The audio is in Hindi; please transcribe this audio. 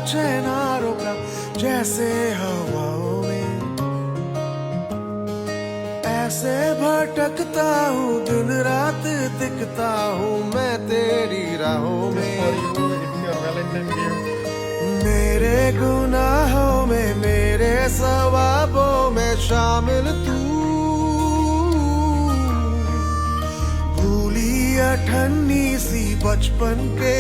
चैना रोका जैसे हवाओं में। ऐसे भटकता हूँ दिन रात दिखता हूँ मैं तेरी राहों में। मेरे गुनाहों में मेरे सवाबों में शामिल तू। भूली अठन्नी सी बचपन के